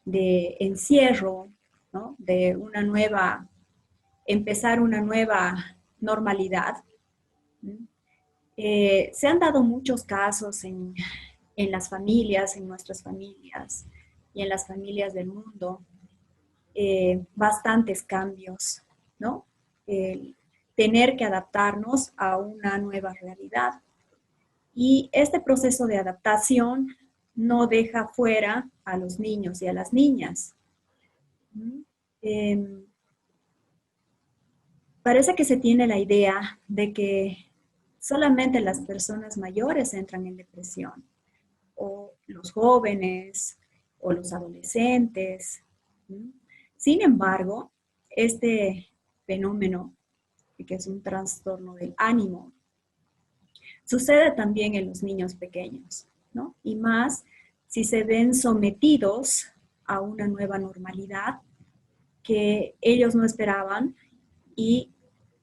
de encierro, ¿no? De empezar una nueva normalidad. Se han dado muchos casos en las familias, en nuestras familias y en las familias del mundo, bastantes cambios, ¿no? Tener que adaptarnos a una nueva realidad. Y este proceso de adaptación no deja fuera a los niños y a las niñas. Parece que se tiene la idea de que solamente las personas mayores entran en depresión, o los jóvenes, o los adolescentes. Sin embargo, este fenómeno, que es un trastorno del ánimo, sucede también en los niños pequeños, ¿no? Y más si se ven sometidos a una nueva normalidad que ellos no esperaban y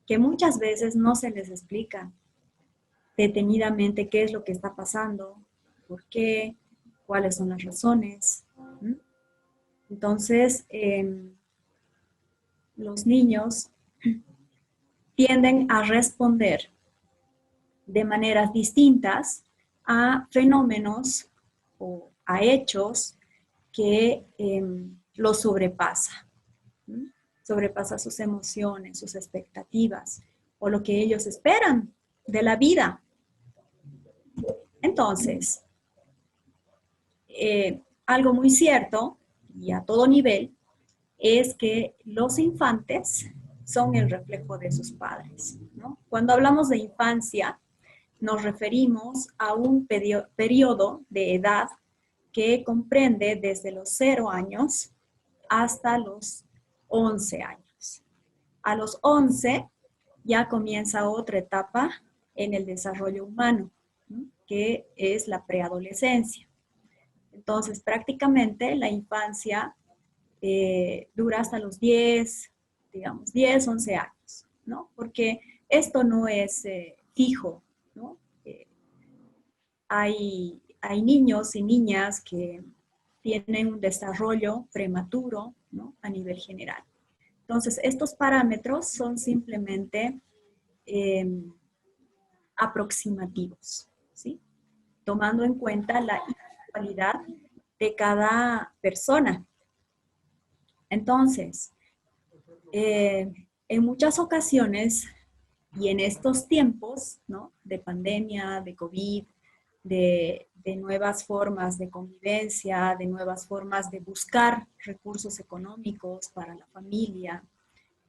que muchas veces no se les explica detenidamente qué es lo que está pasando, por qué, cuáles son las razones. Entonces, los niños tienden a responder de maneras distintas a fenómenos o a hechos que los sobrepasa. Sobrepasa sus emociones, sus expectativas o lo que ellos esperan de la vida. Entonces, algo muy cierto y a todo nivel es que los infantes son el reflejo de sus padres, ¿no? Cuando hablamos de infancia, nos referimos a un periodo de edad que comprende desde los 0 años hasta los 11 años. A los 11 ya comienza otra etapa en el desarrollo humano, ¿no? Que es la preadolescencia. Entonces, prácticamente la infancia dura hasta los 10, digamos, 10, 11 años, ¿no? Porque esto no es fijo, ¿no? Hay niños y niñas que tienen un desarrollo prematuro, ¿no? A nivel general. Entonces, estos parámetros son simplemente aproximativos, ¿sí? Tomando en cuenta la individualidad de cada persona. Entonces, en muchas ocasiones y en estos tiempos, ¿no? De pandemia, de COVID, de nuevas formas de convivencia, de nuevas formas de buscar recursos económicos para la familia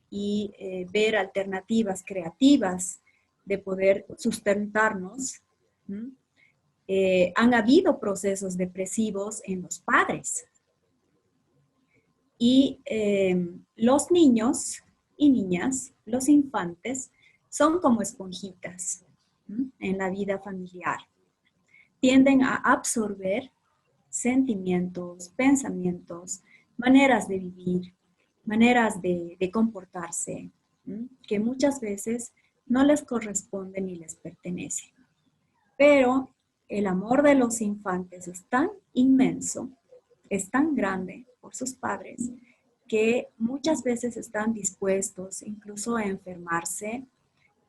y ver alternativas creativas de poder sustentarnos, han habido procesos depresivos en los padres. Y los niños y niñas, los infantes, son como esponjitas en la vida familiar. Tienden a absorber sentimientos, pensamientos, maneras de vivir, maneras de comportarse, que muchas veces no les corresponde ni les pertenece. Pero el amor de los infantes es tan inmenso, es tan grande por sus padres, que muchas veces están dispuestos incluso a enfermarse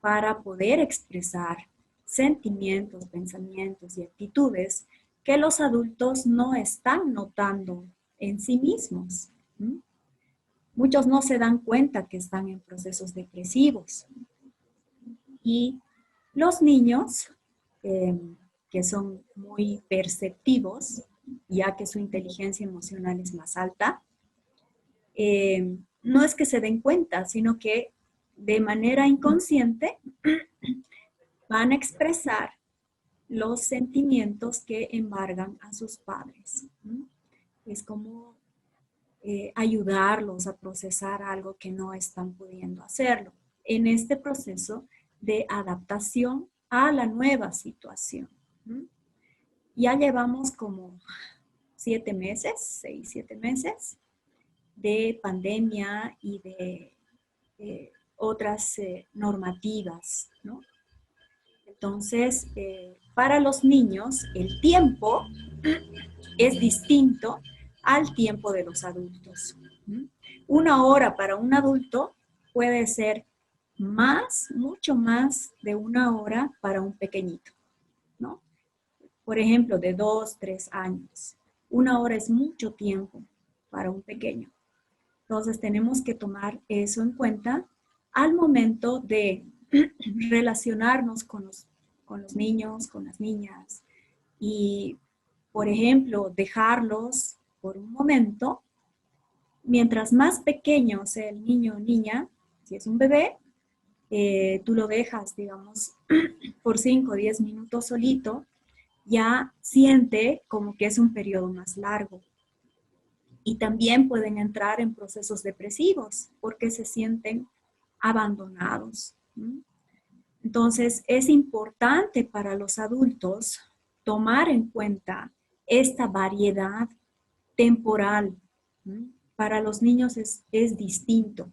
para poder expresar sentimientos, pensamientos y actitudes que los adultos no están notando en sí mismos. Muchos no se dan cuenta que están en procesos depresivos. Y los niños, que son muy perceptivos, ya que su inteligencia emocional es más alta, no es que se den cuenta, sino que de manera inconsciente van a expresar los sentimientos que embargan a sus padres. Es como ayudarlos a procesar algo que no están pudiendo hacerlo en este proceso de adaptación a la nueva situación. Ya llevamos como 7 meses, 6, 7 meses de pandemia y de otras normativas, ¿no? Entonces, para los niños, el tiempo es distinto al tiempo de los adultos. ¿Mm? 1 hora para un adulto puede ser más, mucho más de 1 hora para un pequeñito, ¿no? Por ejemplo, de 2, 3 años. 1 hora es mucho tiempo para un pequeño. Entonces tenemos que tomar eso en cuenta al momento de relacionarnos con los niños, con las niñas y, por ejemplo, dejarlos por un momento. Mientras más pequeño sea el niño o niña, si es un bebé, tú lo dejas, digamos, por 5 o 10 minutos solito, ya siente como que es un periodo más largo. Y también pueden entrar en procesos depresivos porque se sienten abandonados. Entonces, es importante para los adultos tomar en cuenta esta variedad temporal. Para los niños es distinto.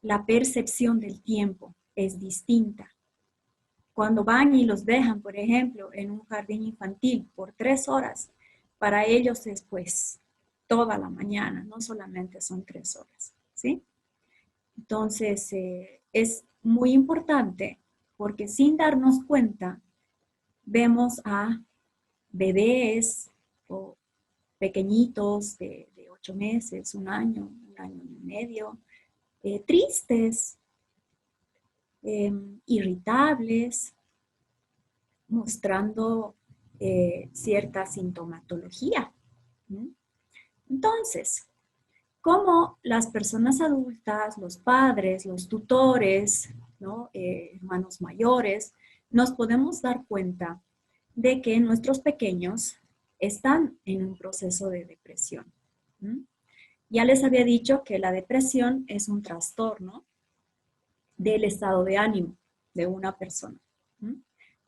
La percepción del tiempo es distinta. Cuando van y los dejan, por ejemplo, en un jardín infantil por 3 horas, para ellos es pues toda la mañana, no solamente son 3 horas, ¿sí? Entonces, es muy importante porque sin darnos cuenta, vemos a bebés o pequeñitos de 8 meses, un año y medio, tristes, irritables, mostrando cierta sintomatología. Entonces, ¿cómo las personas adultas, los padres, los tutores, ¿no? Hermanos mayores, nos podemos dar cuenta de que nuestros pequeños están en un proceso de depresión? Ya les había dicho que la depresión es un trastorno del estado de ánimo de una persona.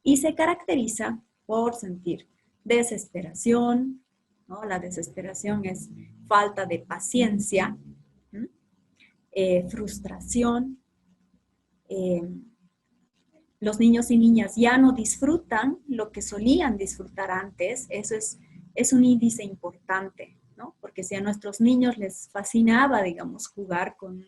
Y se caracteriza por sentir desesperación, ¿no? La desesperación es falta de paciencia, frustración. Los niños y niñas ya no disfrutan lo que solían disfrutar antes. Eso es un índice importante, ¿no? Porque si a nuestros niños les fascinaba, digamos, jugar con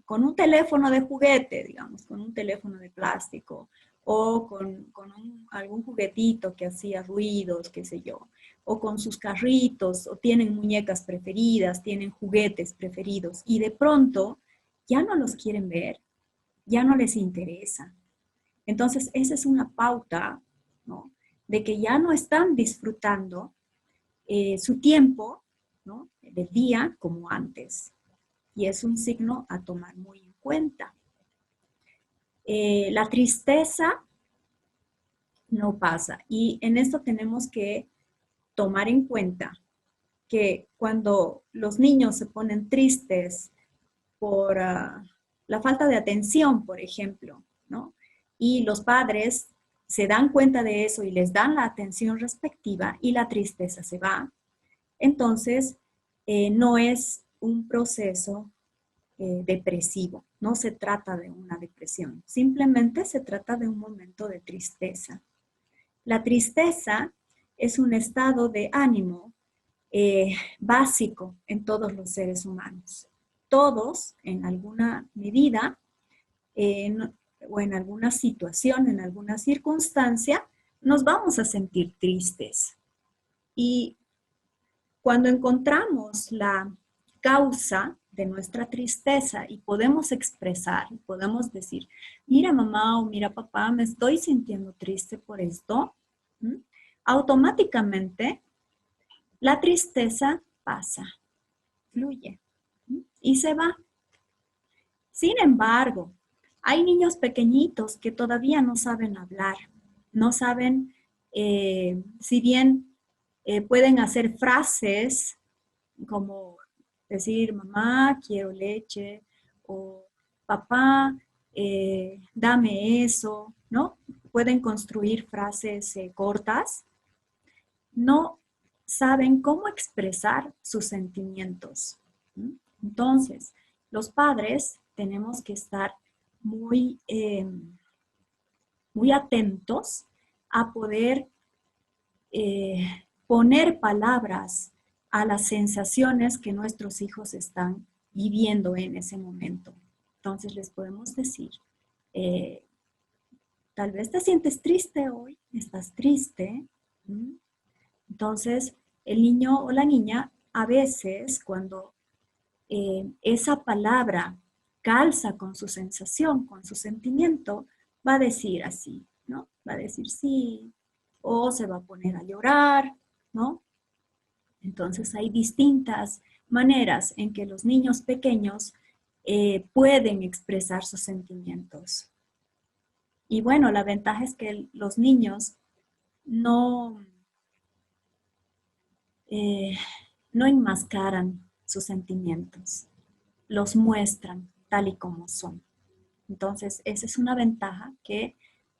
un teléfono de juguete, digamos, con un teléfono de plástico, o con algún juguetito que hacía ruidos, qué sé yo, o con sus carritos, o tienen muñecas preferidas, tienen juguetes preferidos, y de pronto ya no los quieren ver, ya no les interesa. Entonces, esa es una pauta, ¿no? De que ya no están disfrutando su tiempo, ¿no? Del día como antes. Y es un signo a tomar muy en cuenta. La tristeza no pasa. Y en esto tenemos que tomar en cuenta que cuando los niños se ponen tristes por la falta de atención, por ejemplo, ¿no? Y los padres se dan cuenta de eso y les dan la atención respectiva y la tristeza se va, entonces no es un proceso depresivo. No se trata de una depresión, simplemente se trata de un momento de tristeza. La tristeza es un estado de ánimo básico en todos los seres humanos. Todos, en alguna medida o en alguna situación, en alguna circunstancia, nos vamos a sentir tristes. Y cuando encontramos la causa de nuestra tristeza y podemos expresar, podemos decir, mira mamá o mira papá, me estoy sintiendo triste por esto, automáticamente la tristeza pasa, fluye y se va. Sin embargo, hay niños pequeñitos que todavía no saben hablar, no saben, si bien pueden hacer frases como decir, mamá, quiero leche, o papá, dame eso, ¿no? Pueden construir frases cortas, no saben cómo expresar sus sentimientos. Entonces, los padres tenemos que estar muy, muy atentos a poder poner palabras a las sensaciones que nuestros hijos están viviendo en ese momento. Entonces les podemos decir, tal vez te sientes triste hoy, estás triste. Entonces el niño o la niña a veces cuando esa palabra calza con su sensación, con su sentimiento, va a decir así, ¿no? Va a decir sí, o se va a poner a llorar, ¿no? Entonces hay distintas maneras en que los niños pequeños pueden expresar sus sentimientos. Y bueno, la ventaja es que los niños no, no enmascaran sus sentimientos, los muestran tal y como son. Entonces, esa es una ventaja, que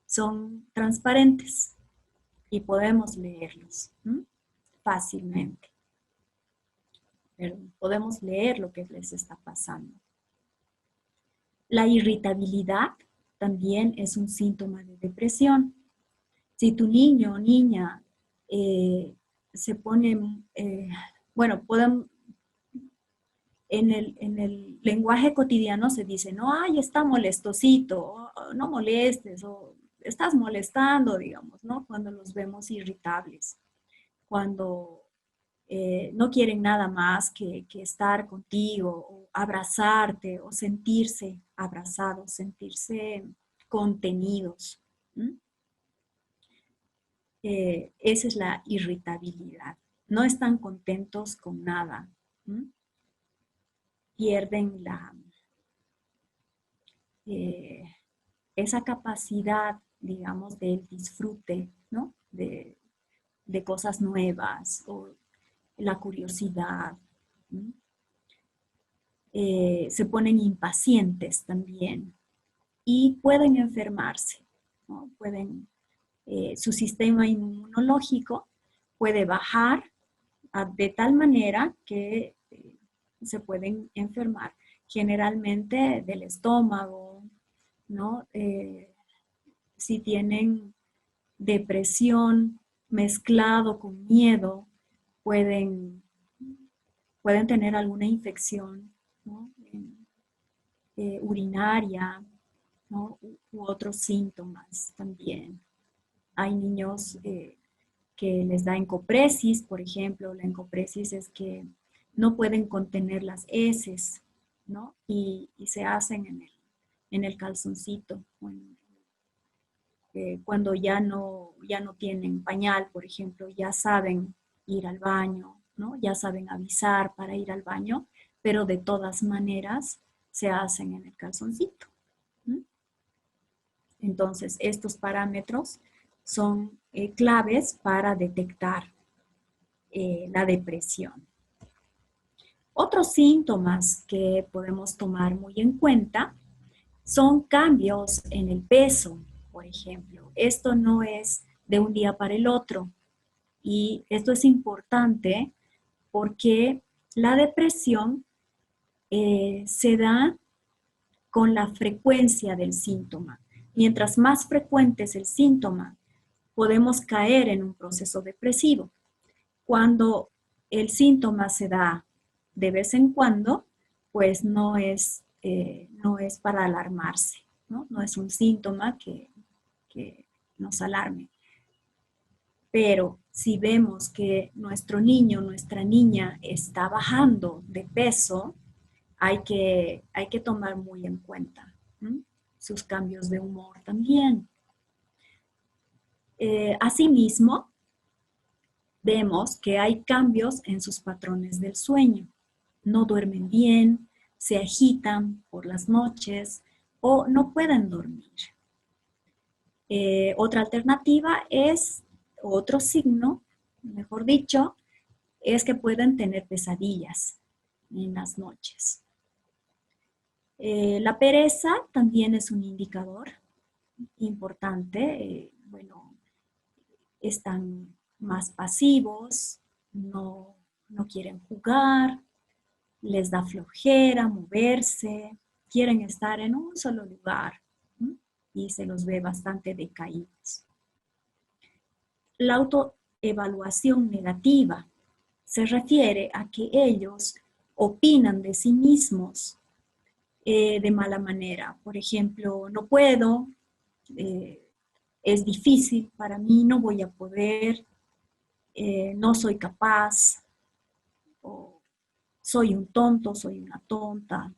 son transparentes y podemos leerlos fácilmente. Pero podemos leer lo que les está pasando. La irritabilidad también es un síntoma de depresión. Si tu niño o niña se pone, bueno, en el lenguaje cotidiano se dice, no, ay, está molestosito, o, no molestes, o estás molestando, digamos, ¿no? Cuando los vemos irritables, cuando no quieren nada más que estar contigo, o abrazarte, o sentirse abrazados, sentirse contenidos. Esa es la irritabilidad. No están contentos con nada. Pierden esa capacidad, digamos, del disfrute, ¿no? De cosas nuevas, o la curiosidad. Se ponen impacientes también y pueden enfermarse, ¿no? Su sistema inmunológico puede bajar de tal manera que se pueden enfermar, generalmente del estómago, ¿no? Si tienen depresión mezclado con miedo, pueden tener alguna infección, ¿no? Urinaria, ¿no? U otros síntomas también. Hay niños que les da encopresis, por ejemplo. La encopresis es que no pueden contener las heces, ¿no? Y se hacen en el calzoncito. Cuando ya no tienen pañal, por ejemplo, ya saben ir al baño, ¿no? Ya saben avisar para ir al baño, pero de todas maneras se hacen en el calzoncito. Entonces, estos parámetros son claves para detectar la depresión. Otros síntomas que podemos tomar muy en cuenta son cambios en el peso, por ejemplo. Esto no es de un día para el otro, y esto es importante porque la depresión se da con la frecuencia del síntoma. Mientras más frecuente es el síntoma, podemos caer en un proceso depresivo. Cuando el síntoma se da de vez en cuando, pues no es para alarmarse, ¿no? No es un síntoma que nos alarme. Pero si vemos que nuestro niño, nuestra niña está bajando de peso, hay que tomar muy en cuenta sus cambios de humor también. Asimismo, vemos que hay cambios en sus patrones del sueño. No duermen bien, se agitan por las noches o no pueden dormir. Otra alternativa es, otro signo, mejor dicho, es que pueden tener pesadillas en las noches. La pereza también es un indicador importante. Bueno, están más pasivos, no quieren jugar, les da flojera moverse, quieren estar en un solo lugar, ¿sí? Y se los ve bastante decaídos. evaluación negativa. Se refiere a que ellos opinan de sí mismos de mala manera. Por ejemplo, no puedo, es difícil para mí, no voy a poder, no soy capaz, o soy un tonto, soy una tonta,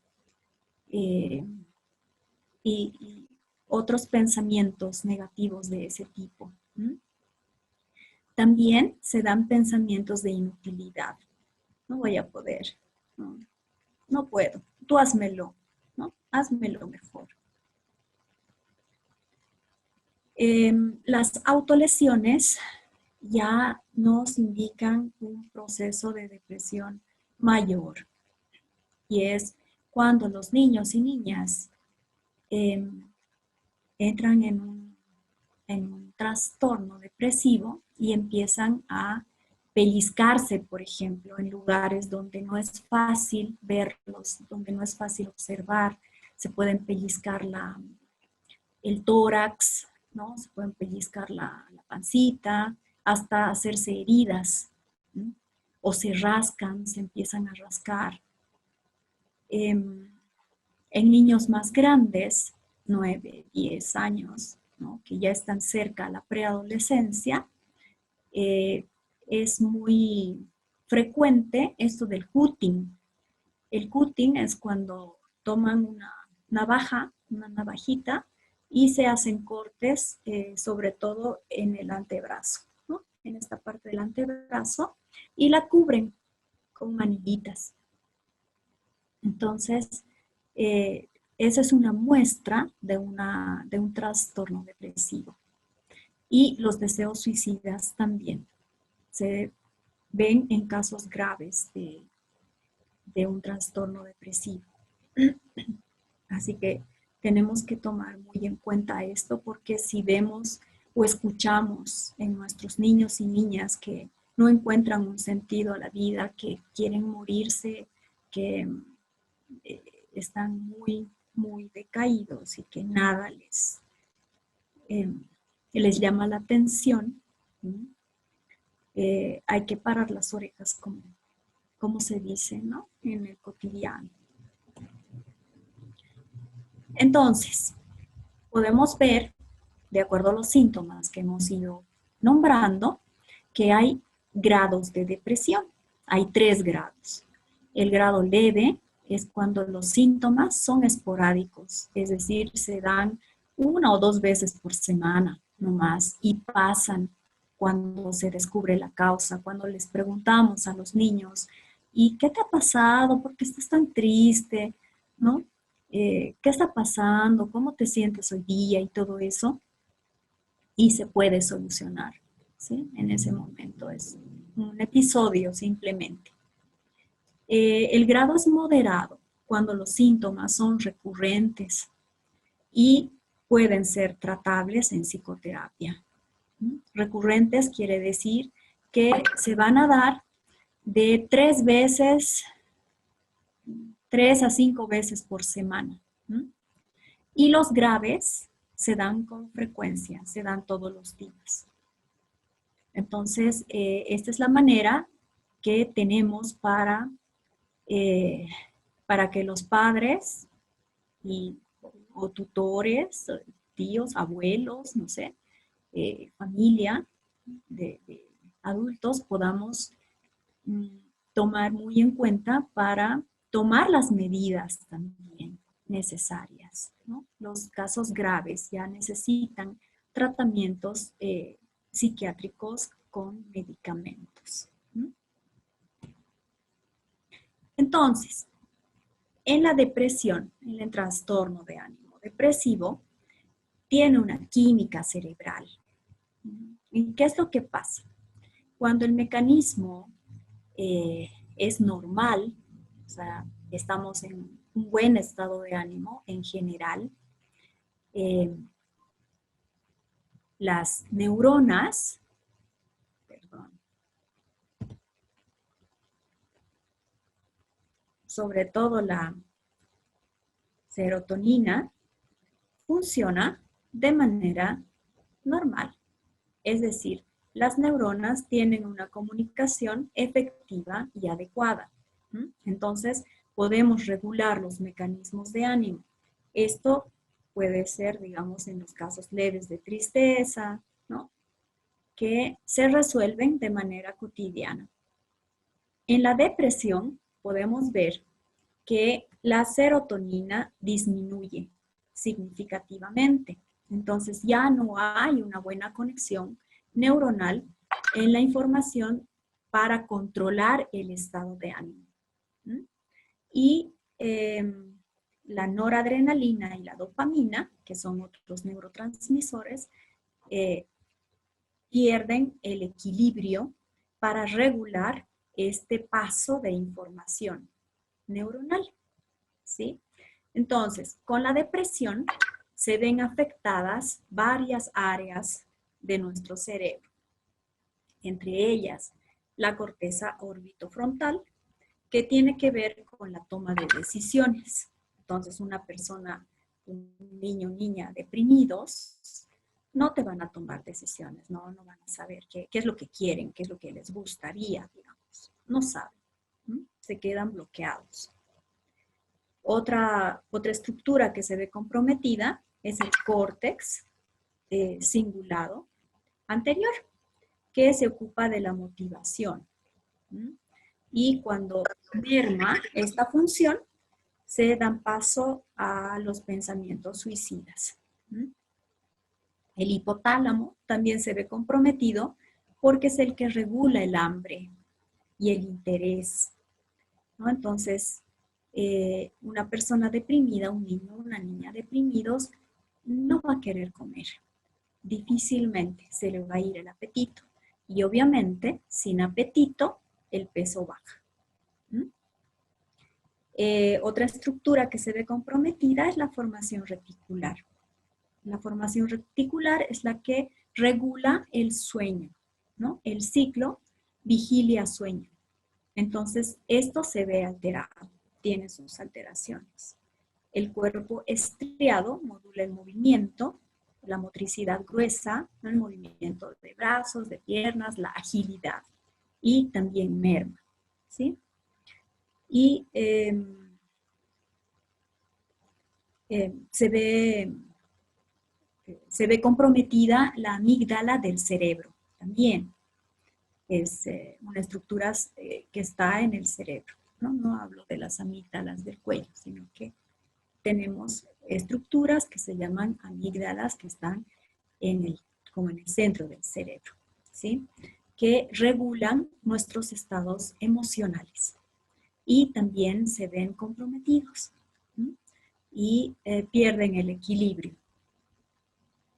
eh, y otros pensamientos negativos de ese tipo. ¿Mm? También se dan pensamientos de inutilidad. No voy a poder, no, no puedo, tú házmelo, ¿no? Házmelo mejor. Las autolesiones ya nos indican un proceso de depresión mayor, y es cuando los niños y niñas entran en un trastorno depresivo y empiezan a pellizcarse, por ejemplo, en lugares donde no es fácil verlos, donde no es fácil observar. Se pueden pellizcar el tórax, ¿no? Se pueden pellizcar la pancita, hasta hacerse heridas, ¿no? O se rascan, se empiezan a rascar. En niños más grandes, 9, 10 años, ¿no? Que ya están cerca a la preadolescencia, es muy frecuente esto del cutting. El cutting es cuando toman una navaja, una navajita, y se hacen cortes, sobre todo en el antebrazo, ¿no? En esta parte del antebrazo, y la cubren con maniguitas. Entonces, esa es una muestra de un trastorno depresivo. Y los deseos suicidas también se ven en casos graves de un trastorno depresivo. Así que tenemos que tomar muy en cuenta esto, porque si vemos o escuchamos en nuestros niños y niñas que no encuentran un sentido a la vida, que quieren morirse, que están muy, muy decaídos y que nada les llama la atención, hay que parar las orejas, como se dice, ¿no? En el cotidiano. Entonces, podemos ver, de acuerdo a los síntomas que hemos ido nombrando, que hay grados de depresión. Hay 3 grados. El grado leve es cuando los síntomas son esporádicos, es decir, se dan 1 o 2 veces por semana nomás y pasan cuando se descubre la causa, cuando les preguntamos a los niños, ¿y qué te ha pasado? ¿Por qué estás tan triste? ¿No? ¿Qué está pasando? ¿Cómo te sientes hoy día? Y todo eso. Y se puede solucionar, ¿sí? En ese momento es un episodio simplemente. El grado es moderado cuando los síntomas son recurrentes y pueden ser tratables en psicoterapia. Recurrentes quiere decir que se van a dar de 3 veces, 3 a 5 veces por semana. Y los graves se dan con frecuencia, se dan todos los días. Entonces, esta es la manera que tenemos para que los padres o tutores, tíos, abuelos, no sé, familia de adultos podamos tomar muy en cuenta para tomar las medidas también necesarias, ¿no? Los casos graves ya necesitan tratamientos psiquiátricos con medicamentos. Entonces, en la depresión, en el trastorno de ánimo depresivo, tiene una química cerebral. ¿Y qué es lo que pasa? Cuando el mecanismo es normal, o sea, estamos en un buen estado de ánimo en general, las neuronas, perdón, sobre todo la serotonina, funciona de manera normal. Es decir, las neuronas tienen una comunicación efectiva y adecuada. Entonces, podemos regular los mecanismos de ánimo. Esto puede ser, digamos, en los casos leves de tristeza, ¿no? Que se resuelven de manera cotidiana. En la depresión podemos ver que la serotonina disminuye significativamente. Entonces ya no hay una buena conexión neuronal en la información para controlar el estado de ánimo. Y la noradrenalina y la dopamina, que son otros neurotransmisores, pierden el equilibrio para regular este paso de información neuronal, ¿sí? Entonces, con la depresión se ven afectadas varias áreas de nuestro cerebro, entre ellas la corteza orbitofrontal, que tiene que ver con la toma de decisiones. Entonces, una persona, un niño o niña deprimidos, no te van a tomar decisiones, no van a saber qué es lo que quieren, qué es lo que les gustaría, digamos. No saben, se quedan bloqueados. Otra estructura que se ve comprometida es el córtex cingulado anterior, que se ocupa de la motivación. Y cuando merma esta función, se dan paso a los pensamientos suicidas. El hipotálamo también se ve comprometido porque es el que regula el hambre y el interés, ¿no? Entonces, una persona deprimida, un niño o una niña deprimidos, no va a querer comer. Difícilmente se le va a ir el apetito. Y obviamente, sin apetito, el peso baja. Otra estructura que se ve comprometida es la formación reticular. La formación reticular es la que regula el sueño, ¿no? El ciclo vigilia-sueño. Entonces, esto se ve alterado, tiene sus alteraciones. El cuerpo estriado modula el movimiento, la motricidad gruesa, el movimiento de brazos, de piernas, la agilidad, y también merma, ¿sí? Y se ve comprometida la amígdala del cerebro también. Es una estructura que está en el cerebro, ¿no? No hablo de las amígdalas del cuello, sino que tenemos estructuras que se llaman amígdalas que están como en el centro del cerebro, ¿sí? Que regulan nuestros estados emocionales y también se ven comprometidos, ¿sí? Y pierden el equilibrio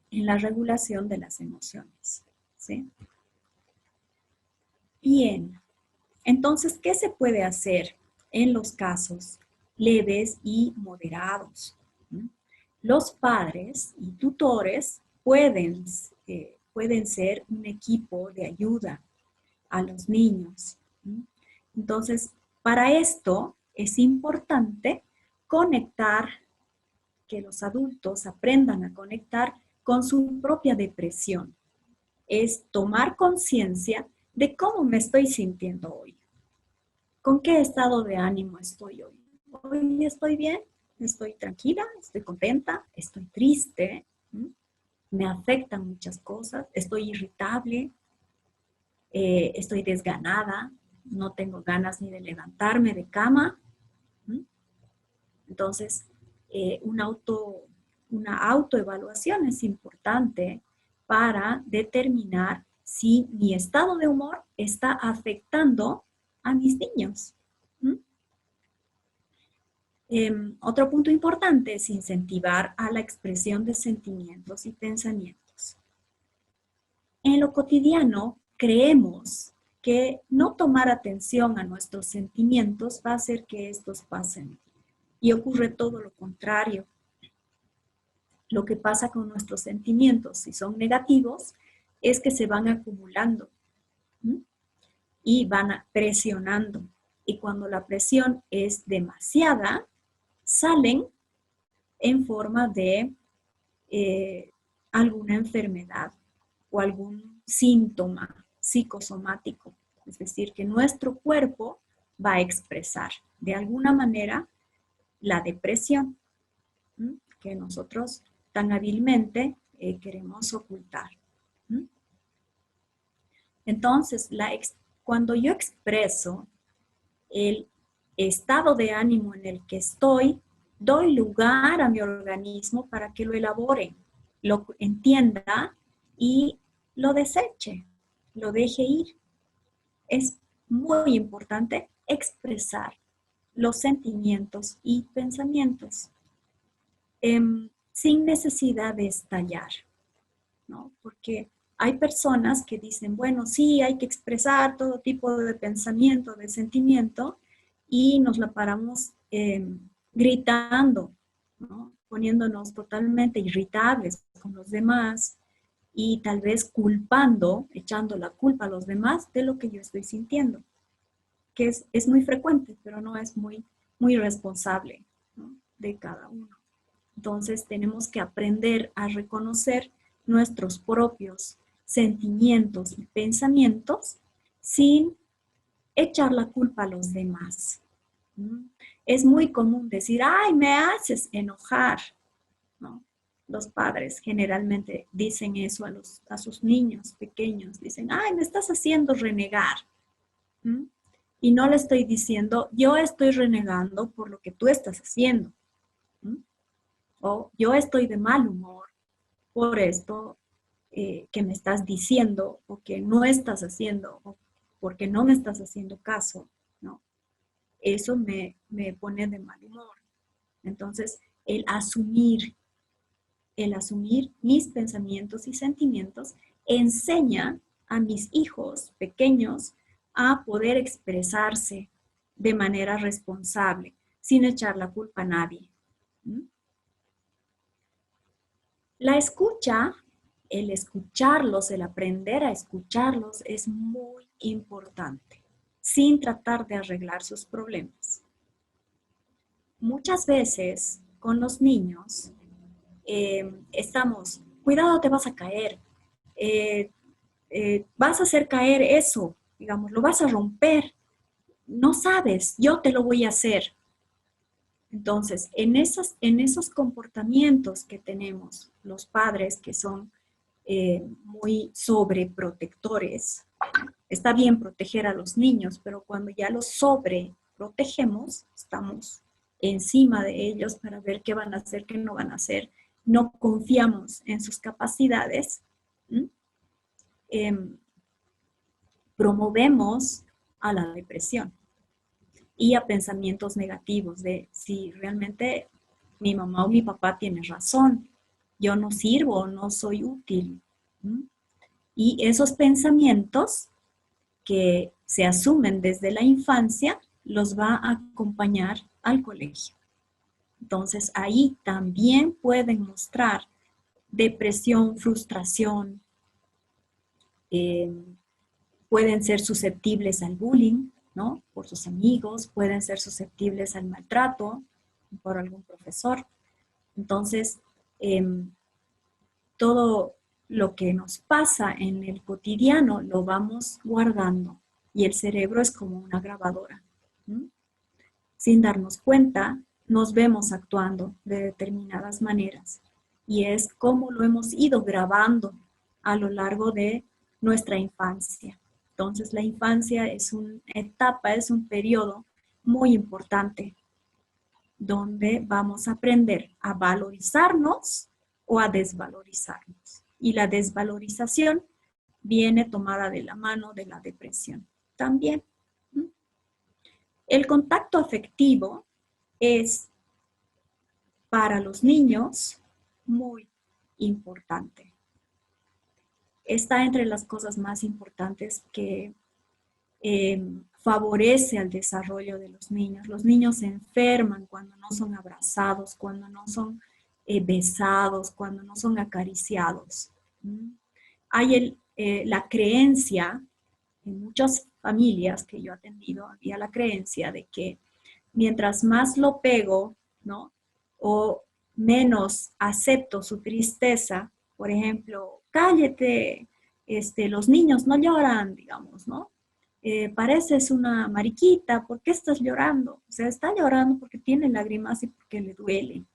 en la regulación de las emociones, ¿sí? Bien, entonces, ¿qué se puede hacer en los casos leves y moderados? Los padres y tutores pueden ser un equipo de ayuda a los niños. Entonces, para esto es importante conectar, que los adultos aprendan a conectar con su propia depresión. Es tomar conciencia de cómo me estoy sintiendo hoy. ¿Con qué estado de ánimo estoy hoy? Hoy estoy bien, estoy tranquila, estoy contenta, estoy triste, me afectan muchas cosas, estoy irritable, estoy desganada, no tengo ganas ni de levantarme de cama. Entonces, una autoevaluación es importante para determinar si mi estado de humor está afectando a mis niños. Otro punto importante es incentivar a la expresión de sentimientos y pensamientos. En lo cotidiano, creemos que no tomar atención a nuestros sentimientos va a hacer que estos pasen. Y ocurre todo lo contrario. Lo que pasa con nuestros sentimientos, si son negativos, es que se van acumulando y van presionando. Y cuando la presión es demasiada, salen en forma de alguna enfermedad o algún síntoma psicosomático, es decir, que nuestro cuerpo va a expresar de alguna manera la depresión, que nosotros tan hábilmente queremos ocultar. Entonces, cuando yo expreso el estado de ánimo en el que estoy, doy lugar a mi organismo para que lo elabore, lo entienda y lo deseche, lo deje ir. Es muy importante expresar los sentimientos y pensamientos sin necesidad de estallar, ¿no? Porque hay personas que dicen, bueno, sí, hay que expresar todo tipo de pensamiento, de sentimiento, y nos la paramos gritando, ¿no? Poniéndonos totalmente irritables con los demás y tal vez culpando, echando la culpa a los demás de lo que yo estoy sintiendo, que es muy frecuente, pero no es muy responsable, ¿no? De cada uno. Entonces tenemos que aprender a reconocer nuestros propios sentimientos y pensamientos sin echar la culpa a los demás. Es muy común decir, ay, me haces enojar, ¿no? Los padres generalmente dicen eso a sus niños pequeños, dicen, ay, me estás haciendo renegar. Y no le estoy diciendo, yo estoy renegando por lo que tú estás haciendo. O yo estoy de mal humor por esto que me estás diciendo o que no estás haciendo o porque no me estás haciendo caso, ¿no? Eso me pone de mal humor. Entonces, el asumir mis pensamientos y sentimientos enseña a mis hijos pequeños a poder expresarse de manera responsable, sin echar la culpa a nadie. La escucha, el escucharlos, el aprender a escucharlos es muy importante, sin tratar de arreglar sus problemas. Muchas veces con los niños estamos, cuidado, te vas a caer, vas a hacer caer eso, digamos, lo vas a romper, no sabes, yo te lo voy a hacer. Entonces, en esos comportamientos que tenemos los padres que son muy sobreprotectores, está bien proteger a los niños, pero cuando ya los sobreprotegemos, estamos encima de ellos para ver qué van a hacer, qué no van a hacer, no confiamos en sus capacidades, promovemos a la depresión y a pensamientos negativos de si realmente mi mamá o mi papá tiene razón, yo no sirvo, no soy útil. Y esos pensamientos que se asumen desde la infancia los va a acompañar al colegio. Entonces ahí también pueden mostrar depresión, frustración, pueden ser susceptibles al bullying, ¿no? Por sus amigos, pueden ser susceptibles al maltrato por algún profesor. Entonces, todo lo que nos pasa en el cotidiano lo vamos guardando y el cerebro es como una grabadora. Sin darnos cuenta, nos vemos actuando de determinadas maneras y es como lo hemos ido grabando a lo largo de nuestra infancia. Entonces, la infancia es una etapa, es un periodo muy importante donde vamos a aprender a valorizarnos o a desvalorizarnos. Y la desvalorización viene tomada de la mano de la depresión también. El contacto afectivo es para los niños muy importante. Está entre las cosas más importantes que favorece al desarrollo de los niños. Los niños se enferman cuando no son abrazados, cuando no son besados, cuando no son acariciados. Hay la creencia, en muchas familias que yo he atendido, había la creencia de que mientras más lo pego, ¿no? O menos acepto su tristeza, por ejemplo, cállate, los niños no lloran, digamos, ¿no? Pareces una mariquita, ¿por qué estás llorando? O sea, está llorando porque tiene lágrimas y porque le duele,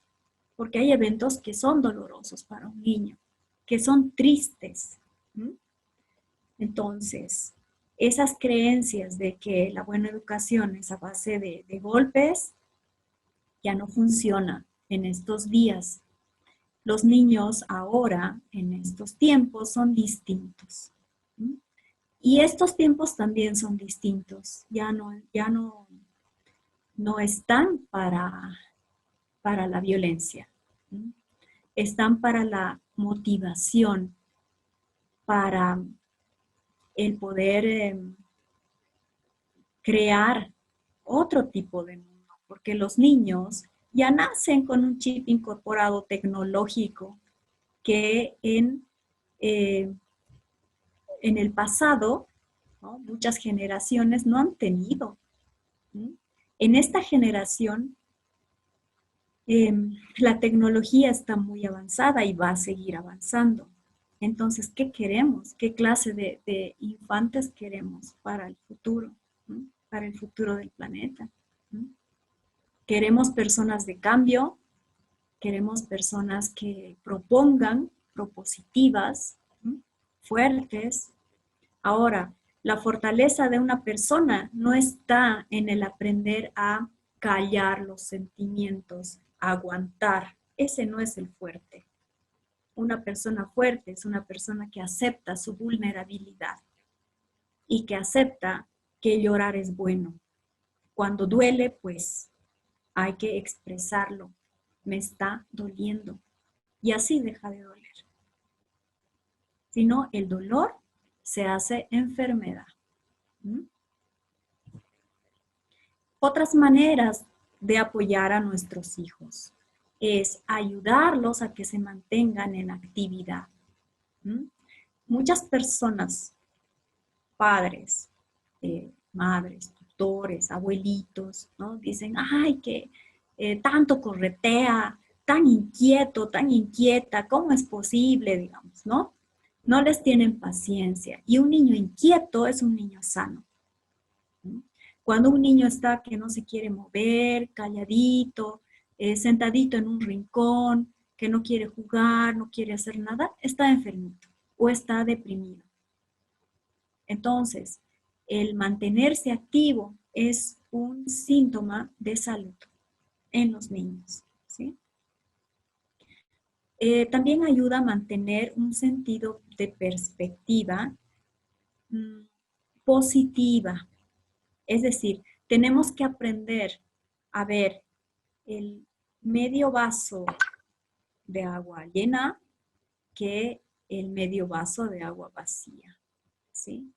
porque hay eventos que son dolorosos para un niño, que son tristes. ¿Mm? Entonces, esas creencias de que la buena educación es a base de golpes ya no funciona en estos días. Los niños ahora, en estos tiempos, son distintos. ¿Mm? Y estos tiempos también son distintos. No están para la violencia. ¿Mm? Están para la motivación, para el poder crear otro tipo de mundo, porque los niños ya nacen con un chip incorporado tecnológico que eh, en el pasado, ¿no? Muchas generaciones no han tenido. ¿Sí? En esta generación, la tecnología está muy avanzada y va a seguir avanzando. Entonces, ¿qué queremos? ¿Qué clase de infantes queremos para el futuro? ¿Mm? Para el futuro del planeta. ¿Mm? Queremos personas de cambio, queremos personas que propongan, propositivas, ¿mm? Fuertes. Ahora, la fortaleza de una persona no está en el aprender a callar los sentimientos, a aguantar. Ese no es el fuerte. Una persona fuerte es una persona que acepta su vulnerabilidad y que acepta que llorar es bueno. Cuando duele, pues hay que expresarlo. Me está doliendo. Y así deja de doler. Si no, el dolor se hace enfermedad. ¿Mm? Otras maneras de apoyar a nuestros hijos es ayudarlos a que se mantengan en actividad. ¿Mm? Muchas personas, padres, madres, tutores, abuelitos, ¿no? Dicen, ay, que tanto corretea, tan inquieto, tan inquieta, ¿cómo es posible, digamos, no? No les tienen paciencia. Y un niño inquieto es un niño sano. ¿No? Cuando un niño está que no se quiere mover, calladito, sentadito en un rincón, que no quiere jugar, no quiere hacer nada, está enfermito o está deprimido. Entonces, el mantenerse activo es un síntoma de salud en los niños. ¿Sí? También ayuda a mantener un sentido de perspectiva positiva. Es decir, tenemos que aprender a ver el medio vaso de agua llena que el medio vaso de agua vacía. ¿Sí?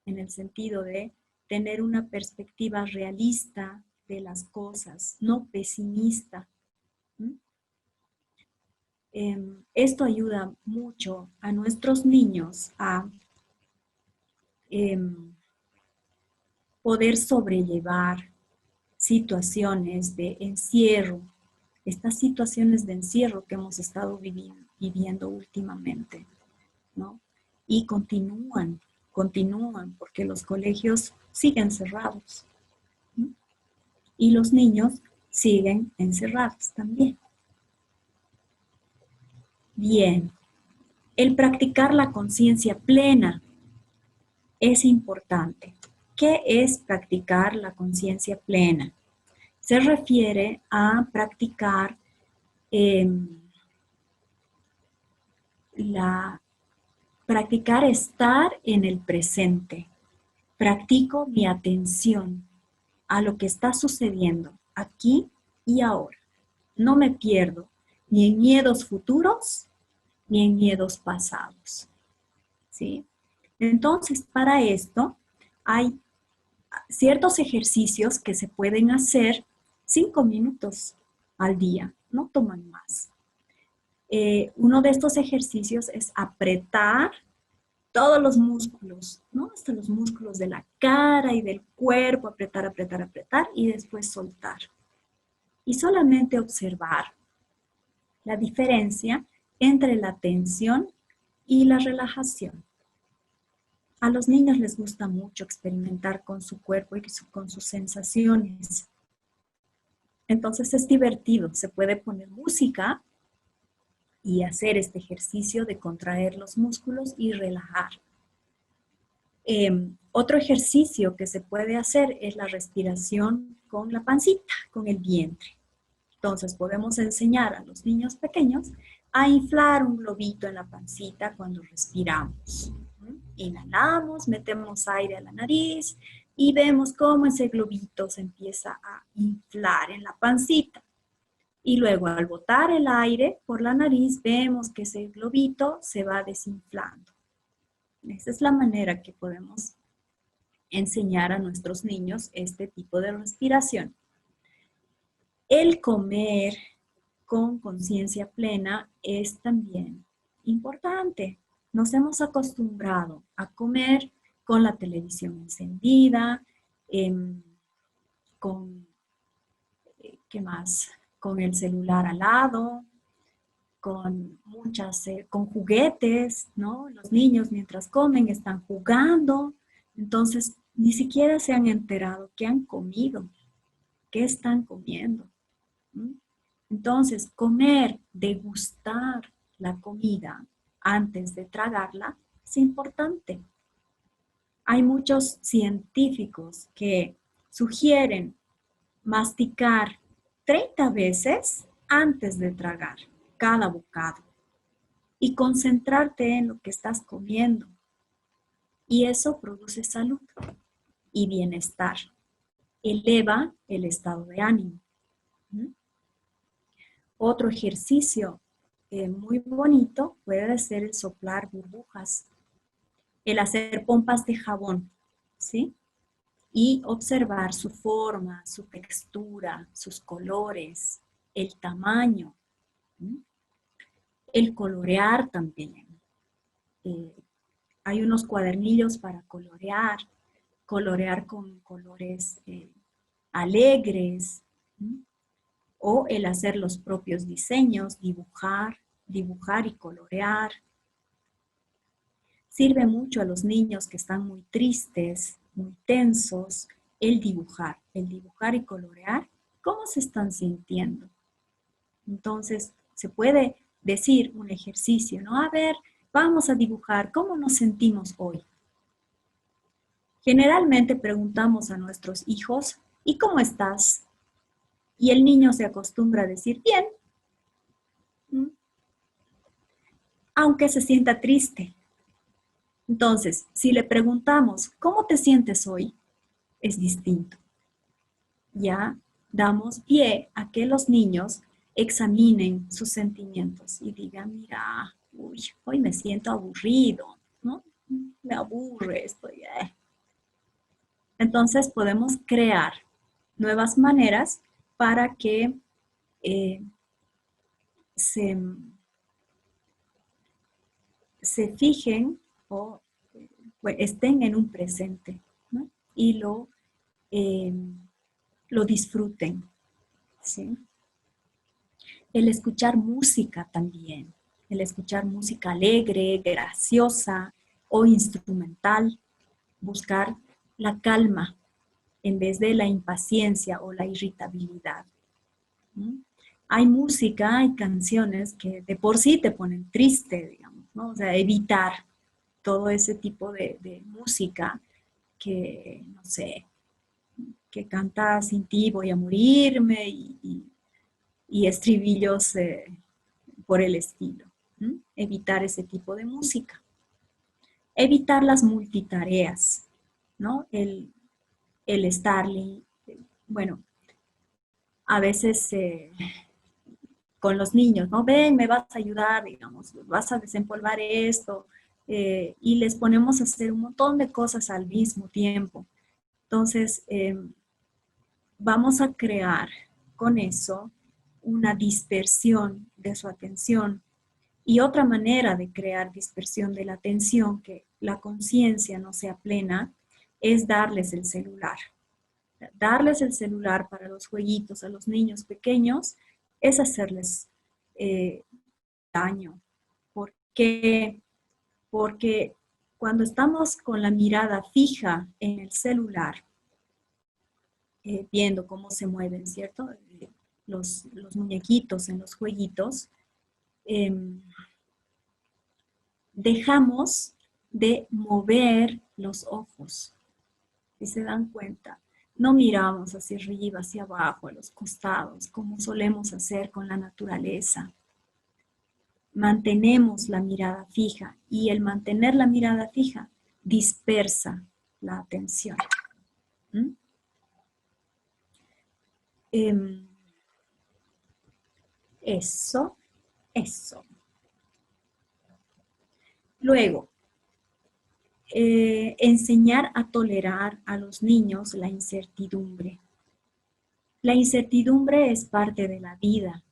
En el sentido de tener una perspectiva realista de las cosas, no pesimista. ¿Mm? Esto ayuda mucho a nuestros niños a poder sobrellevar situaciones de encierro, estas situaciones de encierro que hemos estado viviendo últimamente, ¿no? Y continúan, porque los colegios siguen cerrados, ¿no? Y los niños siguen encerrados también. Bien, el practicar la conciencia plena es importante. ¿Qué es practicar la conciencia plena? Se refiere a practicar practicar estar en el presente. Practico mi atención a lo que está sucediendo aquí y ahora. No me pierdo ni en miedos futuros ni en miedos pasados. ¿Sí? Entonces, para esto hay ciertos ejercicios que se pueden hacer 5 minutos al día, no toman más. Uno de estos ejercicios es apretar todos los músculos, ¿no? Hasta los músculos de la cara y del cuerpo, apretar, apretar, apretar y después soltar. Y solamente observar la diferencia entre la tensión y la relajación. A los niños les gusta mucho experimentar con su cuerpo y con sus sensaciones. Entonces es divertido, se puede poner música y hacer este ejercicio de contraer los músculos y relajar. Otro ejercicio que se puede hacer es la respiración con la pancita, con el vientre. Entonces podemos enseñar a los niños pequeños a inflar un globito en la pancita cuando respiramos. Inhalamos, metemos aire a la nariz y vemos cómo ese globito se empieza a inflar en la pancita. Y luego al botar el aire por la nariz vemos que ese globito se va desinflando. Esa es la manera que podemos enseñar a nuestros niños este tipo de respiración. El comer con conciencia plena es también importante. Nos hemos acostumbrado a comer con la televisión encendida, con, ¿qué más? Con el celular al lado, con juguetes, ¿no? Los niños mientras comen están jugando, entonces ni siquiera se han enterado qué han comido, qué están comiendo. Entonces, comer, degustar la comida antes de tragarla es importante. Hay muchos científicos que sugieren masticar 30 veces antes de tragar cada bocado y concentrarte en lo que estás comiendo. Y eso produce salud y bienestar. Eleva el estado de ánimo. Otro ejercicio muy bonito puede ser el soplar burbujas, el hacer pompas de jabón, ¿sí? Y observar su forma, su textura, sus colores, el tamaño, ¿sí? El colorear también. Hay unos cuadernillos para colorear con colores alegres, ¿sí? O el hacer los propios diseños, dibujar y colorear. Sirve mucho a los niños que están muy tristes, muy tensos, el dibujar y colorear cómo se están sintiendo. Entonces, se puede decir un ejercicio, ¿no? A ver, vamos a dibujar cómo nos sentimos hoy. Generalmente preguntamos a nuestros hijos, ¿y cómo estás? Y el niño se acostumbra a decir, bien, aunque se sienta triste. Entonces, si le preguntamos, ¿cómo te sientes hoy? Es distinto. Ya damos pie a que los niños examinen sus sentimientos y digan, mira, hoy me siento aburrido, ¿no? Me aburre, estoy. Entonces podemos crear nuevas maneras para que eh, se, se fijen o estén en un presente, ¿no? Y lo disfruten, ¿sí? El escuchar música también, el escuchar música alegre, graciosa o instrumental, buscar la calma en vez de la impaciencia o la irritabilidad. ¿Mm? Hay música, hay canciones que de por sí te ponen triste, digamos, ¿no? O sea, evitar todo ese tipo de música que, no sé, que canta sin ti voy a morirme y estribillos por el estilo. Evitar ese tipo de música. Evitar las multitareas, ¿no? El estar, bueno, a veces con los niños, ¿no? Ven, me vas a ayudar, digamos, vas a desempolvar esto, y les ponemos a hacer un montón de cosas al mismo tiempo. Entonces, vamos a crear con eso una dispersión de su atención. Y otra manera de crear dispersión de la atención, que la conciencia no sea plena, es darles el celular. Darles el celular para los jueguitos a los niños pequeños es hacerles daño. ¿Por qué? Porque cuando estamos con la mirada fija en el celular, viendo cómo se mueven, ¿cierto? Los muñequitos en los jueguitos, dejamos de mover los ojos. Si se dan cuenta, no miramos hacia arriba, hacia abajo, a los costados, como solemos hacer con la naturaleza. Mantenemos la mirada fija y el mantener la mirada fija dispersa la atención. ¿Mm? Eso. Luego, enseñar a tolerar a los niños la incertidumbre. La incertidumbre es parte de la vida.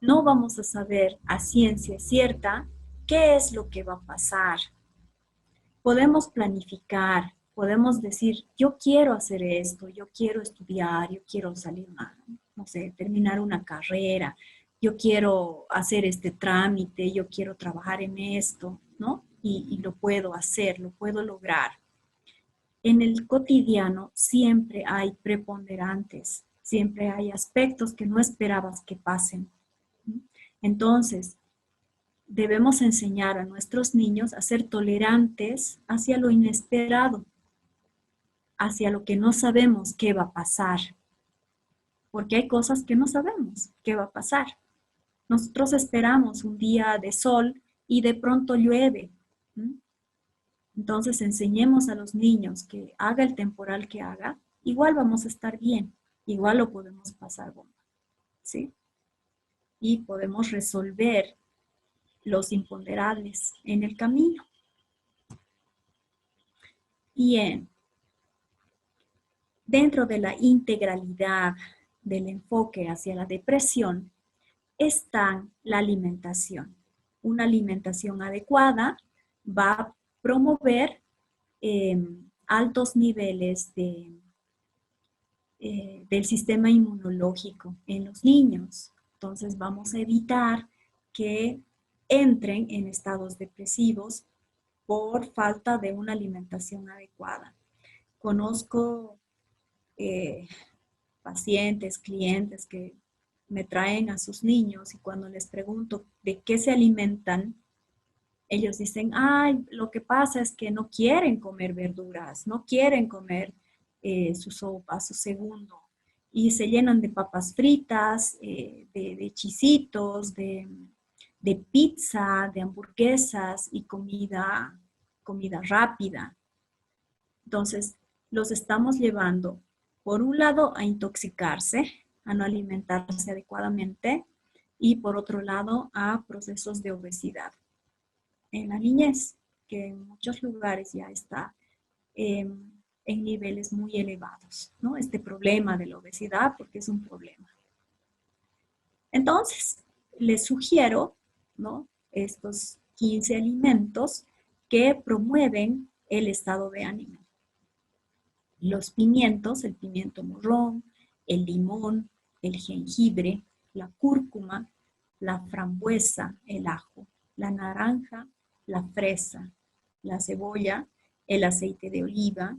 No vamos a saber a ciencia cierta qué es lo que va a pasar. Podemos planificar, podemos decir, yo quiero hacer esto, yo quiero estudiar, yo quiero salir, no sé, terminar una carrera, yo quiero hacer este trámite, yo quiero trabajar en esto, ¿no? Y lo puedo hacer, lo puedo lograr. En el cotidiano siempre hay preponderantes, siempre hay aspectos que no esperabas que pasen. Entonces, debemos enseñar a nuestros niños a ser tolerantes hacia lo inesperado, hacia lo que no sabemos qué va a pasar, porque hay cosas que no sabemos qué va a pasar. Nosotros esperamos un día de sol y de pronto llueve. Entonces enseñemos a los niños que haga el temporal que haga, igual vamos a estar bien, igual lo podemos pasar bomba, ¿sí? Y podemos resolver los imponderables en el camino. Bien, dentro de la integralidad del enfoque hacia la depresión está la alimentación. Una alimentación adecuada va a promover altos niveles del sistema inmunológico en los niños. Entonces vamos a evitar que entren en estados depresivos por falta de una alimentación adecuada. Conozco pacientes, clientes que me traen a sus niños y cuando les pregunto de qué se alimentan, ellos dicen, ay, lo que pasa es que no quieren comer verduras, no quieren comer su sopa, su segundo, y se llenan de papas fritas, de chisitos, de pizza, de hamburguesas y comida rápida. Entonces, los estamos llevando, por un lado, a intoxicarse, a no alimentarse adecuadamente, y por otro lado, a procesos de obesidad en la niñez, que en muchos lugares ya está en niveles muy elevados, ¿no? Este problema de la obesidad, porque es un problema. Entonces, les sugiero, ¿no? Estos 15 alimentos que promueven el estado de ánimo. Los pimientos, el pimiento morrón, el limón, el jengibre, la cúrcuma, la frambuesa, el ajo, la naranja, la fresa, la cebolla, el aceite de oliva,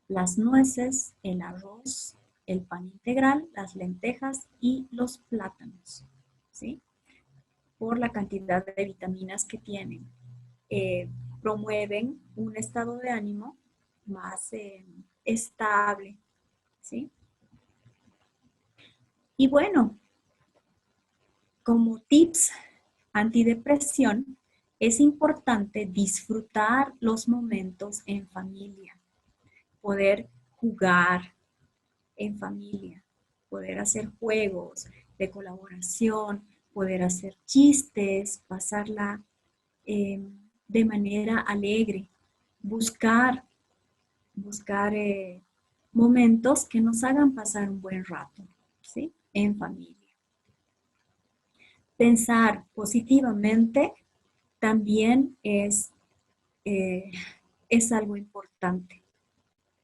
las nueces, el arroz, el pan integral, las lentejas y los plátanos, ¿sí? Por la cantidad de vitaminas que tienen. Promueven un estado de ánimo más estable, ¿sí? Y bueno, como tips antidepresión, es importante disfrutar los momentos en familia, poder jugar en familia, poder hacer juegos de colaboración, poder hacer chistes, pasarla de manera alegre, buscar momentos que nos hagan pasar un buen rato, ¿sí? En familia. Pensar positivamente también es algo importante,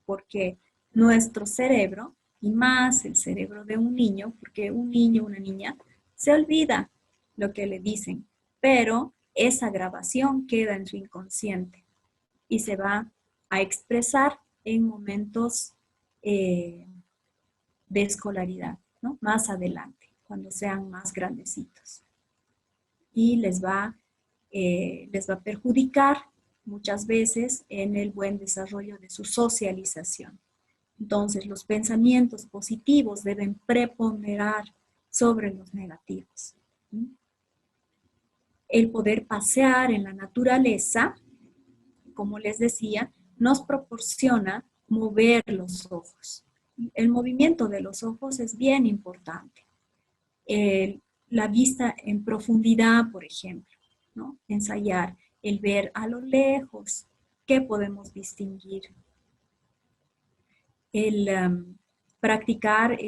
porque nuestro cerebro, y más el cerebro de un niño, porque un niño o una niña se olvida lo que le dicen, pero esa grabación queda en su inconsciente. y se va a expresar en momentos de escolaridad, ¿no? Más adelante, cuando sean más grandecitos. Y les va a perjudicar muchas veces en el buen desarrollo de su socialización. Entonces, los pensamientos positivos deben preponderar sobre los negativos. El poder pasear en la naturaleza, como les decía, nos proporciona mover los ojos. El movimiento de los ojos es bien importante. La vista en profundidad, por ejemplo, ¿no? Ensayar el ver a lo lejos, qué podemos distinguir. El practicar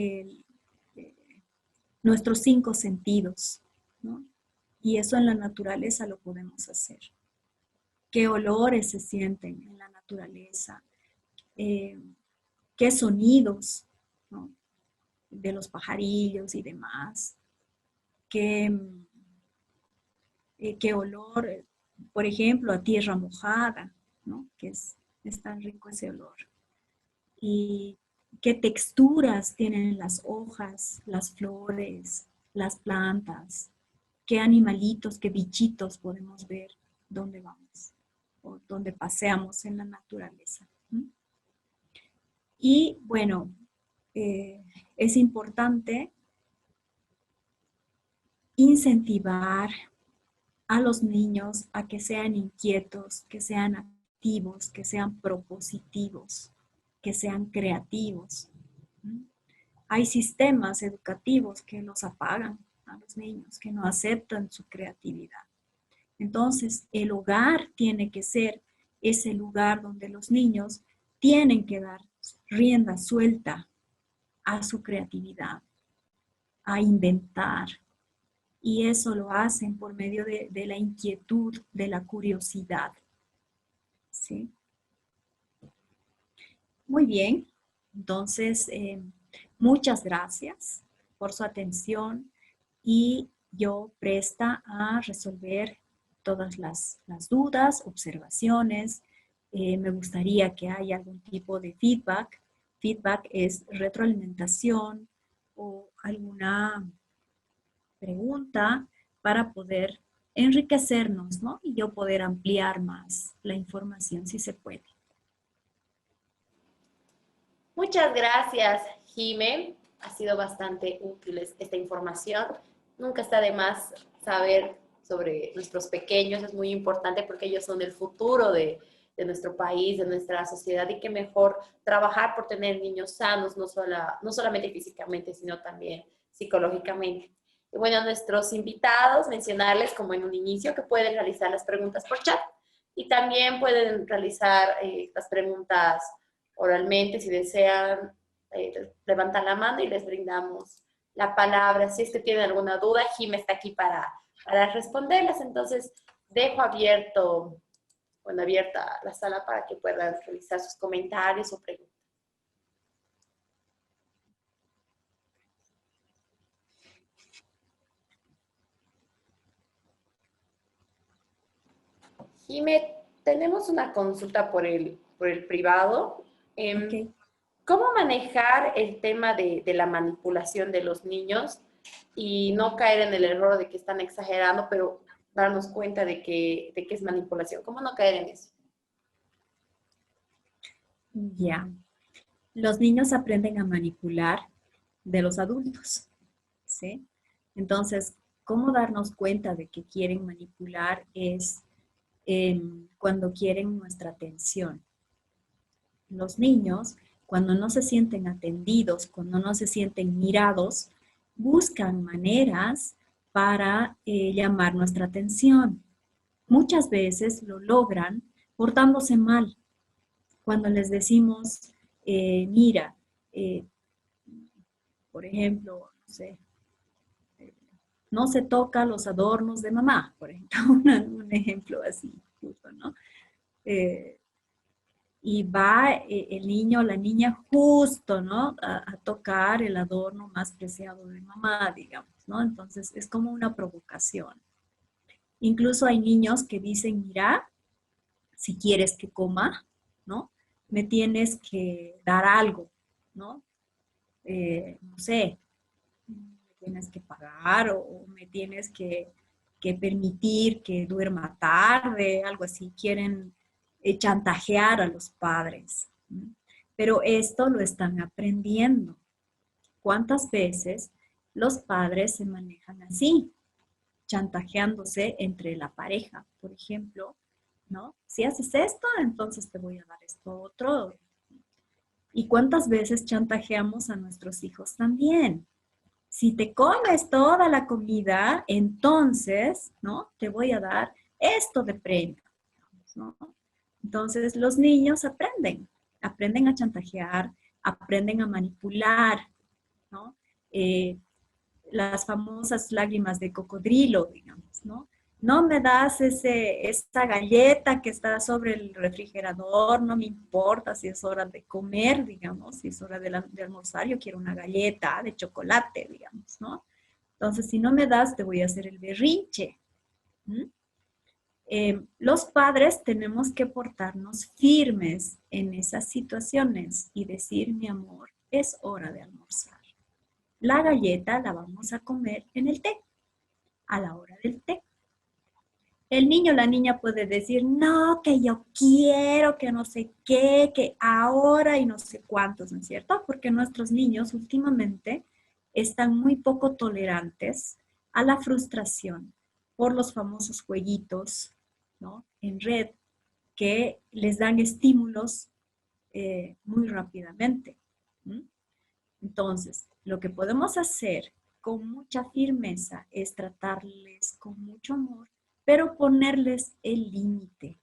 nuestros 5 sentidos, ¿no? Y eso en la naturaleza lo podemos hacer. ¿Qué olores se sienten en la naturaleza? ¿Qué sonidos, ¿no? De los pajarillos y demás? ¿Qué olor, por ejemplo, a tierra mojada, ¿no? Que es tan rico ese olor. Y qué texturas tienen las hojas, las flores, las plantas, qué animalitos, qué bichitos podemos ver dónde vamos o dónde paseamos en la naturaleza. Y bueno, es importante incentivar a los niños a que sean inquietos, que sean activos, que sean propositivos, que sean creativos. Hay sistemas educativos que los apagan a los niños, que no aceptan su creatividad. Entonces, el hogar tiene que ser ese lugar donde los niños tienen que dar rienda suelta a su creatividad, a inventar. Y eso lo hacen por medio de la inquietud, de la curiosidad. ¿Sí? Muy bien. Entonces, muchas gracias por su atención y yo presta a resolver todas las dudas, observaciones. Me gustaría que haya algún tipo de feedback. Feedback es retroalimentación o alguna pregunta para poder enriquecernos, ¿no? Y yo poder ampliar más la información si se puede. Muchas gracias, Jime. Ha sido bastante útil esta información. Nunca está de más saber sobre nuestros pequeños. Es muy importante porque ellos son el futuro de nuestro país, de nuestra sociedad, y qué mejor trabajar por tener niños sanos, no solamente físicamente, sino también psicológicamente. Y bueno, a nuestros invitados, mencionarles, como en un inicio, que pueden realizar las preguntas por chat y también pueden realizar las preguntas oralmente si desean. Levantan la mano y les brindamos la palabra. Si es que tienen alguna duda, Jim está aquí para responderlas. Entonces, dejo abierta la sala para que puedan realizar sus comentarios o preguntas. Jime, tenemos una consulta por el privado. Okay. ¿Cómo manejar el tema de la manipulación de los niños y no caer en el error de que están exagerando, pero darnos cuenta de que es manipulación? ¿Cómo no caer en eso? Ya. Los niños aprenden a manipular de los adultos, ¿sí? Entonces, ¿cómo darnos cuenta de que quieren manipular? Es cuando quieren nuestra atención. Los niños, cuando no se sienten atendidos, cuando no se sienten mirados, buscan maneras para llamar nuestra atención. Muchas veces lo logran portándose mal. Cuando les decimos, mira, por ejemplo, no sé, no se toca los adornos de mamá, por ejemplo, un ejemplo así, ¿no? Y va el niño o la niña justo, ¿no? A tocar el adorno más preciado de mamá, digamos, ¿no? Entonces es como una provocación. Incluso hay niños que dicen, mira, Si quieres que coma, ¿no? Me tienes que dar algo, ¿no? No sé, me tienes que pagar o me tienes que permitir que duerma tarde, algo así. Quieren chantajear a los padres. ¿No? Pero esto lo están aprendiendo. ¿Cuántas veces los padres se manejan así? Chantajeándose entre la pareja, por ejemplo, ¿no? Si haces esto, entonces te voy a dar esto otro. ¿Y cuántas veces chantajeamos a nuestros hijos también? Si te comes toda la comida, entonces, ¿no? Te voy a dar esto de premio, ¿no? Entonces, los niños aprenden a chantajear, aprenden a manipular, ¿no? Las famosas lágrimas de cocodrilo, digamos, ¿no? No me das esa galleta que está sobre el refrigerador, no me importa si es hora de comer, digamos, si es hora de almorzar, yo quiero una galleta de chocolate, digamos, ¿no? Entonces, si no me das, te voy a hacer el berrinche. Los padres tenemos que portarnos firmes en esas situaciones y decir, mi amor, es hora de almorzar. La galleta la vamos a comer en el té, a la hora del té. El niño o la niña puede decir, no, que yo quiero, que no sé qué, que ahora y no sé cuántos, ¿no es cierto? Porque nuestros niños últimamente están muy poco tolerantes a la frustración por los famosos jueguitos, ¿no? En red que les dan estímulos muy rápidamente. ¿Mm? Entonces, lo que podemos hacer con mucha firmeza es tratarles con mucho amor, pero ponerles el límite.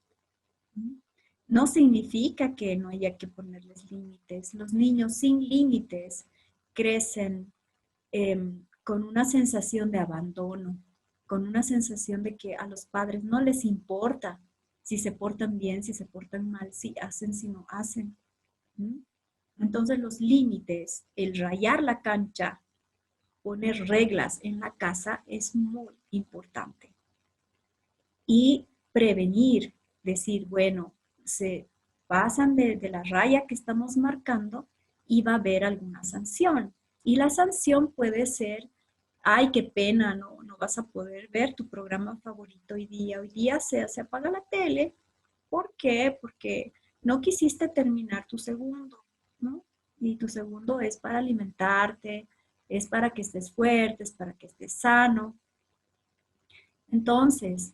No significa que no haya que ponerles límites. Los niños sin límites crecen con una sensación de abandono, con una sensación de que a los padres no les importa si se portan bien, si se portan mal, si hacen, si no hacen. Entonces los límites, el rayar la cancha, poner reglas en la casa es muy importante. Y prevenir, decir, bueno, se pasan de la raya que estamos marcando y va a haber alguna sanción. Y la sanción puede ser, ay, qué pena, no vas a poder ver tu programa favorito hoy día. Hoy día se apaga la tele. ¿Por qué? Porque no quisiste terminar tu segundo, ¿no? Y tu segundo es para alimentarte, es para que estés fuerte, es para que estés sano. Entonces,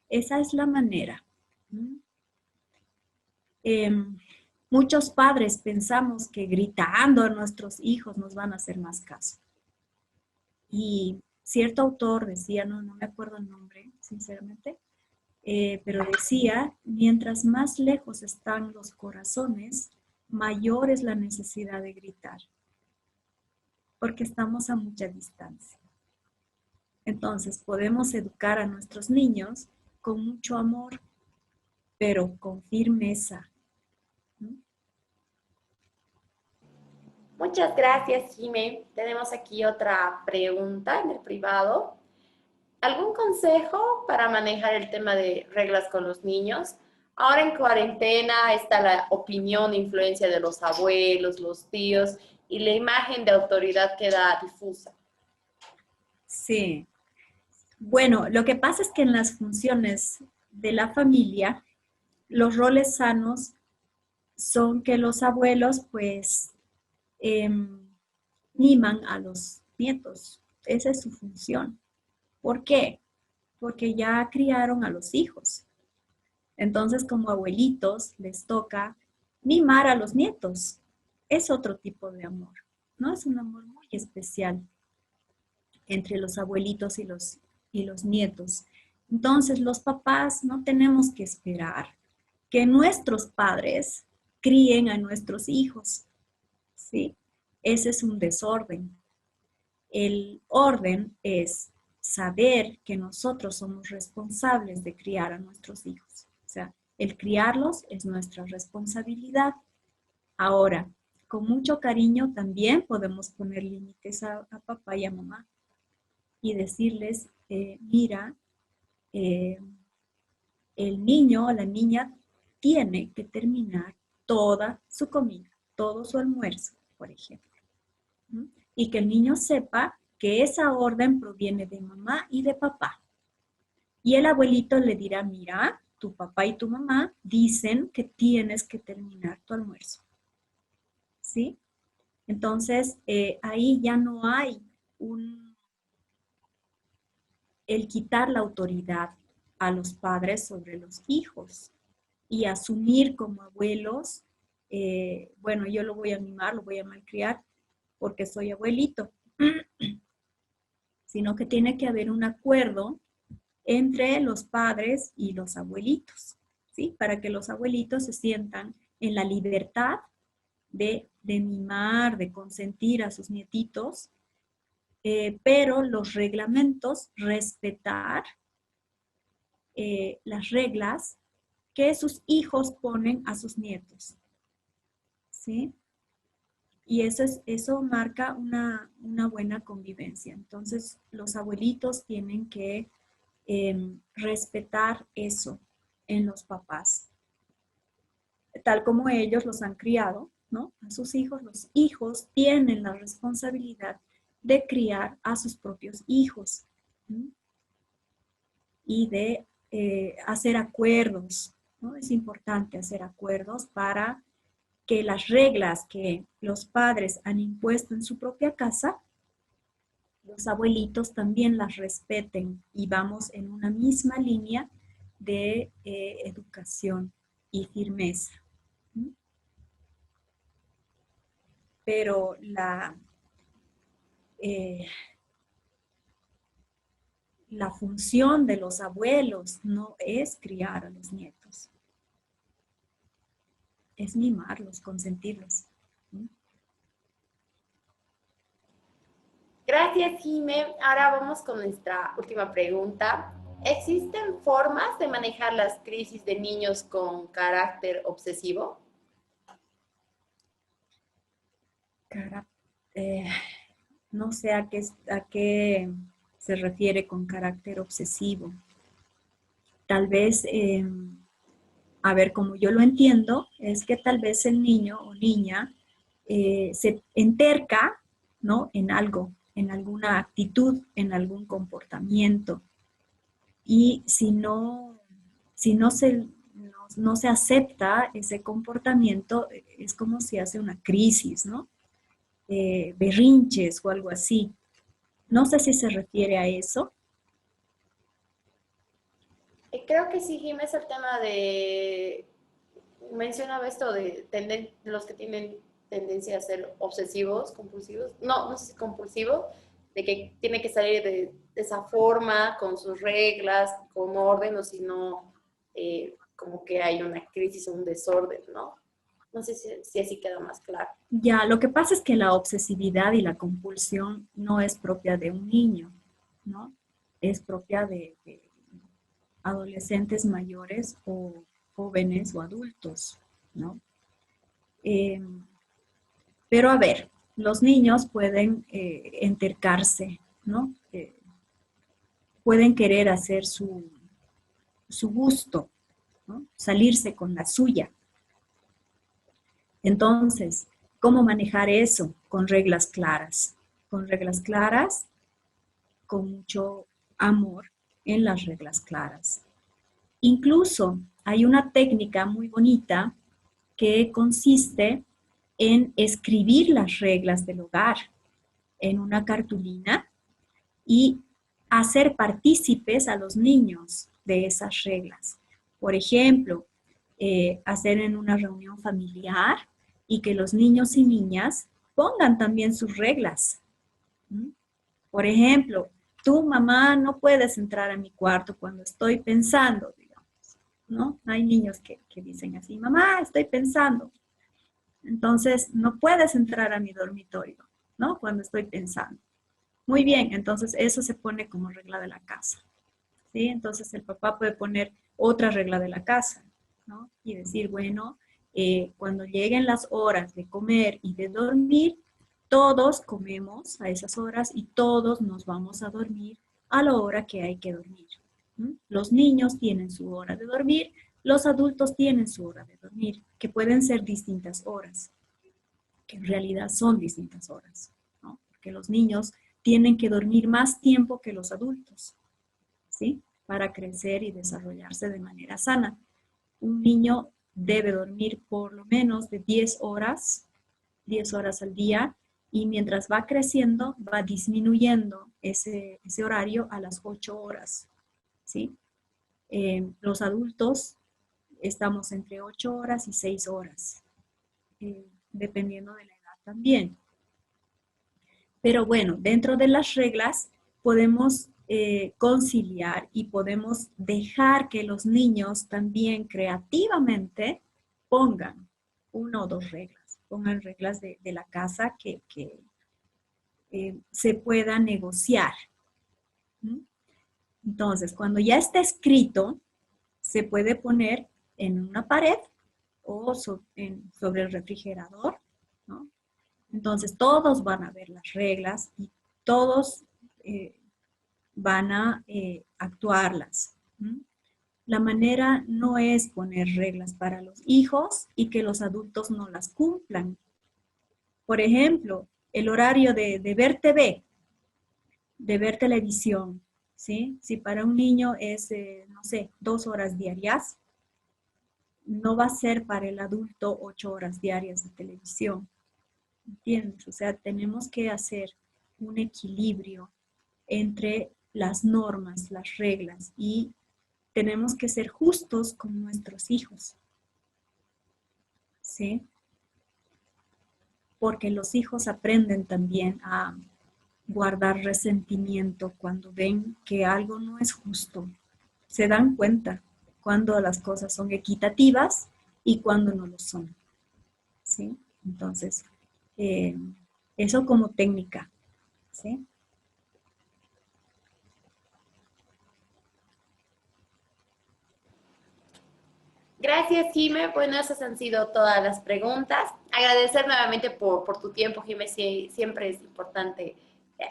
esa es la manera. Eh, muchos padres pensamos que gritando a nuestros hijos nos van a hacer más caso. Y cierto autor decía, no me acuerdo el nombre, sinceramente, pero decía, mientras más lejos están los corazones, mayor es la necesidad de gritar, porque estamos a mucha distancia. Entonces, podemos educar a nuestros niños con mucho amor, pero con firmeza. Muchas gracias, Jimé. Tenemos aquí otra pregunta en el privado. ¿Algún consejo para manejar el tema de reglas con los niños? Ahora en cuarentena está la opinión e influencia de los abuelos, los tíos y la imagen de autoridad queda difusa. Sí. Bueno, lo que pasa es que en las funciones de la familia, los roles sanos son que los abuelos pues miman a los nietos. Esa es su función. ¿Por qué? Porque ya criaron a los hijos. Entonces, como abuelitos, les toca mimar a los nietos. Es otro tipo de amor, ¿no? Es un amor muy especial entre los abuelitos y los nietos. Entonces, los papás no tenemos que esperar que nuestros padres críen a nuestros hijos, ¿sí? Ese es un desorden. El orden es saber que nosotros somos responsables de criar a nuestros hijos. O sea, el criarlos es nuestra responsabilidad. Ahora, con mucho cariño también podemos poner límites a papá y a mamá y decirles, mira, el niño o la niña tiene que terminar toda su comida, todo su almuerzo, por ejemplo. ¿Mm? Y que el niño sepa que esa orden proviene de mamá y de papá. Y el abuelito le dirá, mira, tu papá y tu mamá dicen que tienes que terminar tu almuerzo. ¿Sí? Entonces, ahí ya no hay el quitar la autoridad a los padres sobre los hijos y asumir como abuelos, bueno, yo lo voy a mimar, lo voy a malcriar porque soy abuelito, sino que tiene que haber un acuerdo entre los padres y los abuelitos, ¿sí? Para que los abuelitos se sientan en la libertad de mimar, de consentir a sus nietitos, pero los reglamentos, respetar las reglas que sus hijos ponen a sus nietos, ¿sí? Y eso marca una buena convivencia. Entonces, los abuelitos tienen que respetar eso en los papás, tal como ellos los han criado, ¿no? A sus hijos, los hijos tienen la responsabilidad de criar a sus propios hijos, ¿sí? Y de hacer acuerdos, ¿no? Es importante hacer acuerdos para que las reglas que los padres han impuesto en su propia casa, los abuelitos también las respeten y vamos en una misma línea de educación y firmeza. ¿Mm? Pero la función de los abuelos no es criar a los nietos, es mimarlos, consentirlos. ¿Mm? Gracias, Jime. Ahora vamos con nuestra última pregunta. ¿Existen formas de manejar las crisis de niños con carácter obsesivo? Eh, no sé a qué se refiere con carácter obsesivo. Tal vez, a ver, como yo lo entiendo, es que tal vez el niño o niña se enterca, ¿no? En algo, en alguna actitud, en algún comportamiento. Y si no se acepta ese comportamiento, es como si hace una crisis, ¿no? Berrinches o algo así. No sé si se refiere a eso. Creo que sí, Jime, es el tema de... Mencionaba esto de los que tienen tendencia a ser obsesivos, compulsivos. No, no sé si compulsivo, de que tiene que salir de esa forma, con sus reglas, con orden, o si no, como que hay una crisis o un desorden, ¿no? No sé si así queda más claro. Ya, lo que pasa es que la obsesividad y la compulsión no es propia de un niño, ¿no? Es propia de adolescentes mayores o jóvenes o adultos, ¿no? Eh, pero a ver, los niños pueden entercarse, ¿no? Pueden querer hacer su gusto, ¿no? Salirse con la suya. Entonces, ¿cómo manejar eso? Con reglas claras. Con reglas claras, con mucho amor en las reglas claras. Incluso hay una técnica muy bonita que consiste en escribir las reglas del hogar en una cartulina y hacer partícipes a los niños de esas reglas. Por ejemplo, hacer en una reunión familiar y que los niños y niñas pongan también sus reglas. ¿Mm? Por ejemplo, tu mamá no puedes entrar a mi cuarto cuando estoy pensando, digamos, ¿no? Hay niños que dicen así, mamá, estoy pensando. Entonces, no puedes entrar a mi dormitorio, ¿no? Cuando estoy pensando. Muy bien, entonces eso se pone como regla de la casa, ¿sí? Entonces el papá puede poner otra regla de la casa, ¿no? Y decir, bueno, cuando lleguen las horas de comer y de dormir, todos comemos a esas horas y todos nos vamos a dormir a la hora que hay que dormir, ¿Mm? Los niños tienen su hora de dormir, los adultos tienen su hora de dormir, que pueden ser distintas horas, que en realidad son distintas horas, ¿no? Porque los niños tienen que dormir más tiempo que los adultos, ¿sí? Para crecer y desarrollarse de manera sana. Un niño debe dormir por lo menos de 10 horas al día, y mientras va creciendo va disminuyendo ese horario a las 8 horas, ¿sí? Los adultos estamos entre 8 horas y 6 horas, dependiendo de la edad también. Pero bueno, dentro de las reglas podemos conciliar y podemos dejar que los niños también creativamente pongan una o dos reglas, pongan reglas de la casa que se pueda negociar. ¿Mm? Entonces, cuando ya está escrito, se puede poner en una pared o sobre el refrigerador, ¿no? Entonces, todos van a ver las reglas y todos van a actuarlas. ¿Mm? La manera no es poner reglas para los hijos y que los adultos no las cumplan. Por ejemplo, el horario de ver TV, de ver televisión, ¿sí? Si para un niño es, no sé, 2 horas diarias, no va a ser para el adulto 8 horas diarias de televisión. ¿Entiendes? O sea, tenemos que hacer un equilibrio entre las normas, las reglas, y tenemos que ser justos con nuestros hijos, ¿sí? Porque los hijos aprenden también a guardar resentimiento cuando ven que algo no es justo. Se dan cuenta cuando las cosas son equitativas y cuando no lo son, ¿sí? Entonces, eso como técnica, ¿sí? Gracias, Jime. Bueno, esas han sido todas las preguntas. Agradecer nuevamente por tu tiempo, Jime. Siempre es importante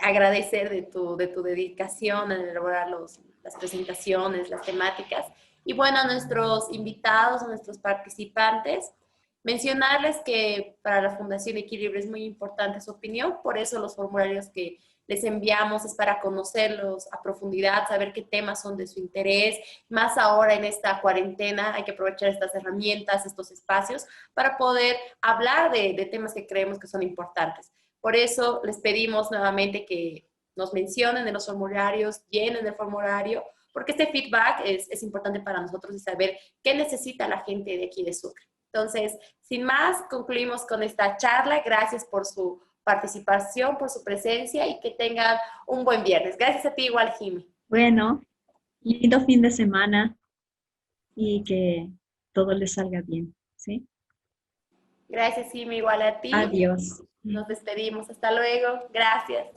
agradecer de tu dedicación en elaborar las presentaciones, las temáticas. Y bueno, a nuestros invitados, a nuestros participantes, mencionarles que para la Fundación Equilibrio es muy importante su opinión, por eso los formularios que les enviamos es para conocerlos a profundidad, saber qué temas son de su interés, más ahora en esta cuarentena hay que aprovechar estas herramientas, estos espacios para poder hablar de temas que creemos que son importantes. Por eso les pedimos nuevamente que nos mencionen en los formularios, llenen el formulario, porque este feedback es importante para nosotros y saber qué necesita la gente de aquí de Sucre. Entonces, sin más, concluimos con esta charla. Gracias por su participación, por su presencia y que tengan un buen viernes. Gracias a ti igual, Jimmy. Bueno, lindo fin de semana y que todo les salga bien, ¿sí? Gracias, Jimmy, igual a ti. Adiós. Nos despedimos. Hasta luego. Gracias.